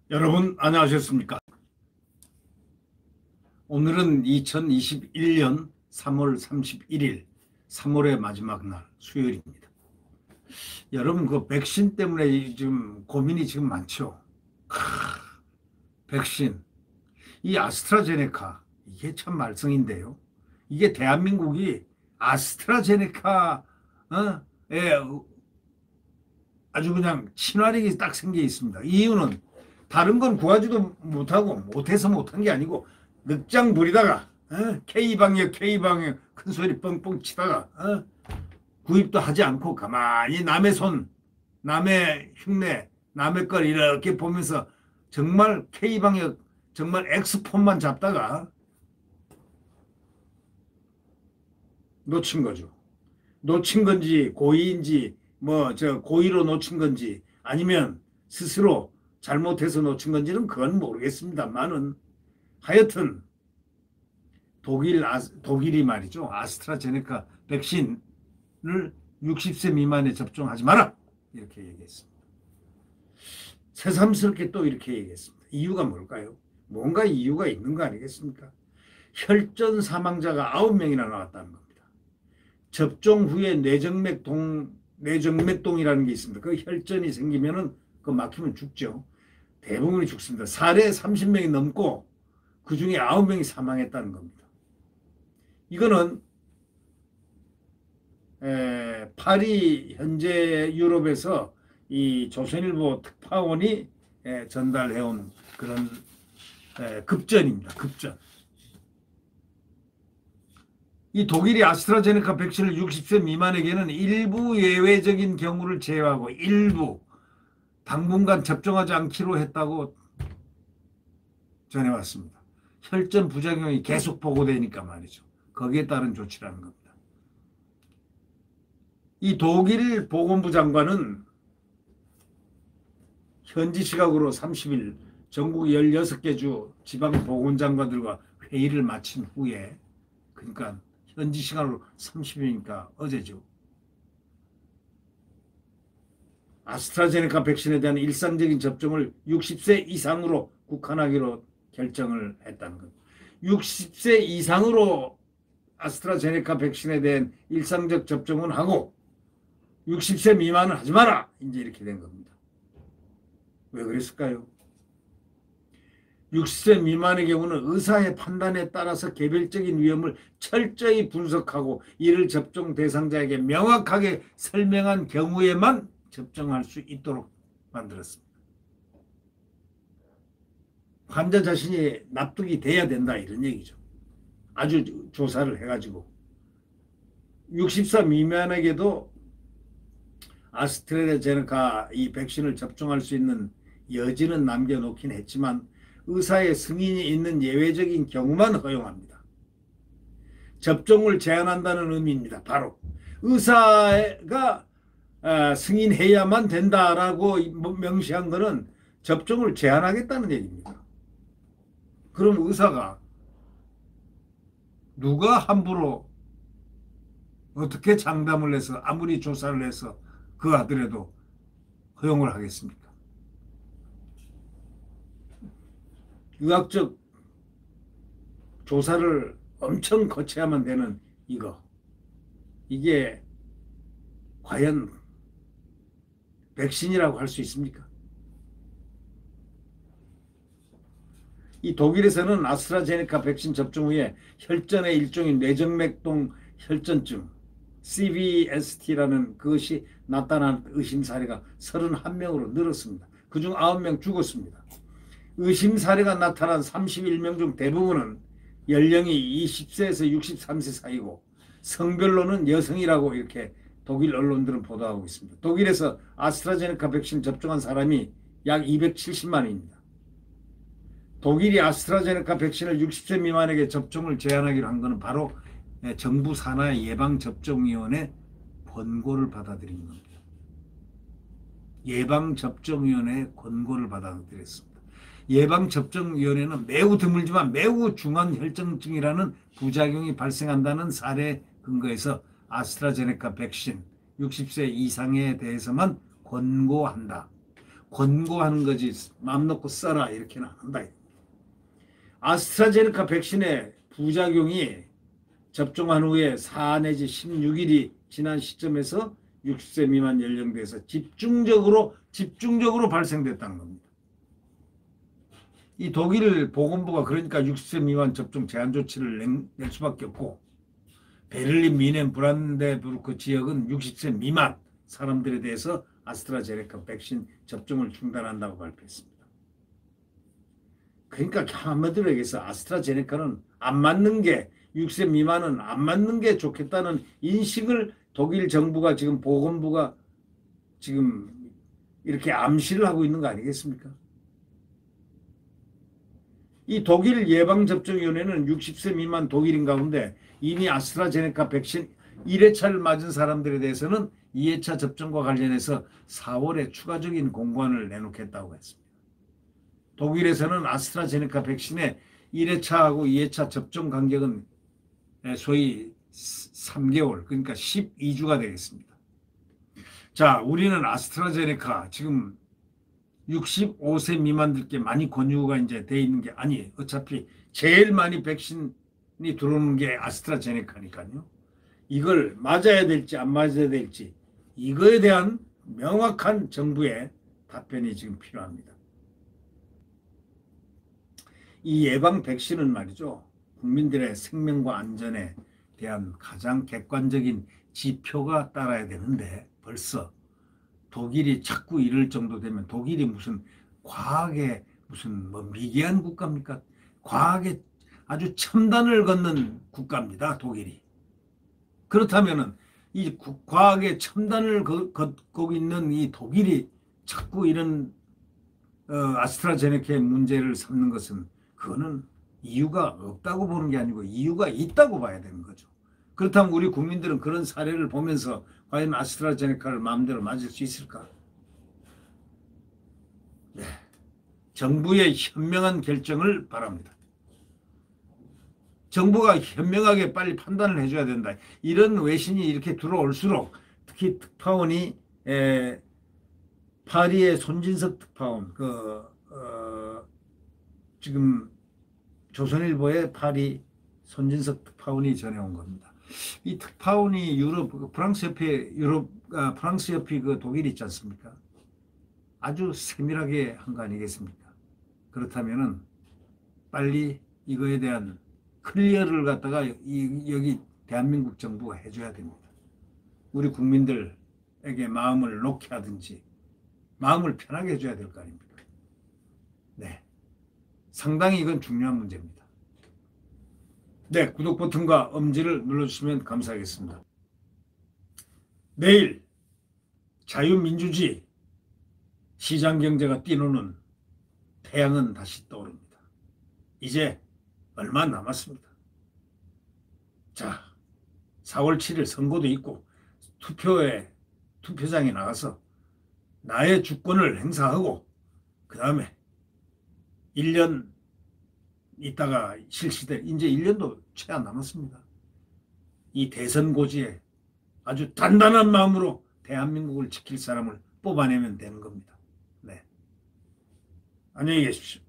여러분 안녕하셨습니까? 오늘은 2021년 3월 31일 3월의 마지막 날 수요일입니다. 여러분 그 백신 때문에 지금 고민이 지금 많죠. 백신 이 아스트라제네카 이게 참 말썽인데요. 이게 대한민국이 아스트라제네카에 아주 그냥 친화력이 딱 생겨 있습니다. 이유는 다른 건 구하지도 못하고 못해서 못한 게 아니고 늑장 부리다가 K방역 큰 소리 뻥뻥 치다가 구입도 하지 않고 가만히 남의 손 남의 흉내 남의 걸 이렇게 보면서 정말 K방역 정말 엑스폰만 잡다가 놓친 거죠. 놓친 건지 고의인지 고의로 놓친 건지 아니면 스스로 잘못해서 놓친 건지는 그건 모르겠습니다만은 하여튼 독일이 말이죠. 아스트라제네카 백신을 60세 미만에 접종하지 마라 이렇게 얘기했습니다. 새삼스럽게 또 이렇게 얘기했습니다. 이유가 뭘까요? 뭔가 이유가 있는 거 아니겠습니까? 혈전 사망자가 9명이나 나왔다는 겁니다. 접종 후에 뇌정맥동이라는 게 있습니다. 그 혈전이 생기면은 그 막히면 죽죠. 대부분이 죽습니다. 사례 30명이 넘고 그 중에 9명이 사망했다는 겁니다. 이거는 파리 현재 유럽에서 이 조선일보 특파원이 전달해온 그런 급전입니다. 급전. 이 독일이 아스트라제네카 백신을 60세 미만에게는 일부 예외적인 경우를 제외하고 일부 당분간 접종하지 않기로 했다고 전해왔습니다. 혈전 부작용이 계속 보고되니까 말이죠. 거기에 따른 조치라는 겁니다. 이 독일 보건부 장관은 현지 시각으로 30일 전국 16개 주 지방보건장관들과 회의를 마친 후에, 그러니까 현지 시간으로 30일이니까 어제죠, 아스트라제네카 백신에 대한 일상적인 접종을 60세 이상으로 국한하기로 결정을 했다는 겁니다. 60세 이상으로 아스트라제네카 백신에 대한 일상적 접종은 하고 60세 미만은 하지 마라, 이제 이렇게 된 겁니다. 왜 그랬을까요? 60세 미만의 경우는 의사의 판단에 따라서 개별적인 위험을 철저히 분석하고 이를 접종 대상자에게 명확하게 설명한 경우에만 접종할 수 있도록 만들었습니다. 환자 자신이 납득이 돼야 된다 이런 얘기죠. 아주 조사를 해가지고 60세 미만에게도 아스트라제네카 이 백신을 접종할 수 있는 여지는 남겨놓긴 했지만 의사의 승인이 있는 예외적인 경우만 허용합니다. 접종을 제한한다는 의미입니다. 바로 의사가 승인해야만 된다라고 명시한 것은 접종을 제한하겠다는 얘기입니다. 그럼 의사가 누가 함부로 어떻게 장담을 해서 아무리 조사를 해서 그 하더라도 허용을 하겠습니까? 의학적 조사를 엄청 거쳐야만 되는 이게 과연 백신이라고 할 수 있습니까? 이 독일에서는 아스트라제네카 백신 접종 후에 혈전의 일종인 뇌정맥동 혈전증 CVST라는 그것이 나타난 의심 사례가 31명으로 늘었습니다. 그중 9명 죽었습니다. 의심 사례가 나타난 31명 중 대부분은 연령이 20세에서 63세 사이고 성별로는 여성이라고 이렇게 독일 언론들은 보도하고 있습니다. 독일에서 아스트라제네카 백신 접종한 사람이 약 270만입니다. 독일이 아스트라제네카 백신을 60세 미만에게 접종을 제한하기로 한 것은 바로 정부 산하 예방접종위원회 권고를 받아들인 겁니다. 예방접종위원회 권고를 받아들였습니다. 예방접종위원회는 매우 드물지만 매우 중한 혈전증이라는 부작용이 발생한다는 사례 근거에서 아스트라제네카 백신 60세 이상에 대해서만 권고한다. 권고하는 거지 마음 놓고 써라 이렇게는 안 한다. 아스트라제네카 백신의 부작용이 접종한 후에 4 내지 16일이 지난 시점에서 60세 미만 연령대에서 집중적으로 발생됐다는 겁니다. 이 독일 보건부가 그러니까 60세 미만 접종 제한 조치를 낼 수밖에 없고, 베를린, 미넨, 브란덴부르크 지역은 60세 미만 사람들에 대해서 아스트라제네카 백신 접종을 중단한다고 발표했습니다. 그러니까 한마디로 얘기해서 아스트라제네카는 안 맞는 게, 60세 미만은 안 맞는 게 좋겠다는 인식을 독일 정부가 지금 보건부가 지금 이렇게 암시를 하고 있는 거 아니겠습니까? 이 독일 예방접종위원회는 60세 미만 독일인 가운데 이미 아스트라제네카 백신 1회차를 맞은 사람들에 대해서는 2회차 접종과 관련해서 4월에 추가적인 공고안을 내놓겠다고 했습니다. 독일에서는 아스트라제네카 백신의 1회차하고 2회차 접종 간격은 소위 3개월, 그러니까 12주가 되겠습니다. 자, 우리는 아스트라제네카 지금 65세 미만들께 많이 권유가 이제 돼 있는 게 아니에요. 어차피 제일 많이 백신이 들어오는 게 아스트라제네카니까요. 이걸 맞아야 될지 안 맞아야 될지 이거에 대한 명확한 정부의 답변이 지금 필요합니다. 이 예방 백신은 말이죠, 국민들의 생명과 안전에 대한 가장 객관적인 지표가 따라야 되는데, 벌써 독일이 자꾸 이럴 정도 되면, 독일이 무슨 과학의 무슨 뭐 미개한 국가입니까? 과학의 아주 첨단을 걷는 국가입니다, 독일이. 그렇다면은 이 과학의 첨단을 걷고 있는 이 독일이 자꾸 이런 아스트라제네카의 문제를 삼는 것은, 그거는 이유가 없다고 보는 게 아니고 이유가 있다고 봐야 되는 거죠. 그렇다면 우리 국민들은 그런 사례를 보면서 과연 아스트라제네카를 마음대로 맞을 수 있을까? 네. 정부의 현명한 결정을 바랍니다. 정부가 현명하게 빨리 판단을 해줘야 된다. 이런 외신이 이렇게 들어올수록, 특히 특파원이 파리의 손진석 특파원, 지금 조선일보의 파리 손진석 특파원이 전해온 겁니다. 이 특파원이 프랑스 옆이 그 독일 있지 않습니까? 아주 세밀하게 한 거 아니겠습니까? 그렇다면은 빨리 이거에 대한 클리어를 갖다가 여기 대한민국 정부가 해줘야 됩니다. 우리 국민들에게 마음을 놓게 하든지 마음을 편하게 해줘야 될 거 아닙니까? 네, 상당히 이건 중요한 문제입니다. 네, 구독 버튼과 엄지를 눌러주시면 감사하겠습니다. 내일 자유민주주의, 시장경제가 뛰노는 태양은 다시 떠오릅니다. 이제 얼마 안 남았습니다. 자, 4월 7일 선거도 있고 투표장에 나가서 나의 주권을 행사하고, 그 다음에 1년 있다가 실시될, 이제 1년도 채 안 남았습니다. 이 대선 고지에 아주 단단한 마음으로 대한민국을 지킬 사람을 뽑아내면 되는 겁니다. 네. 안녕히 계십시오.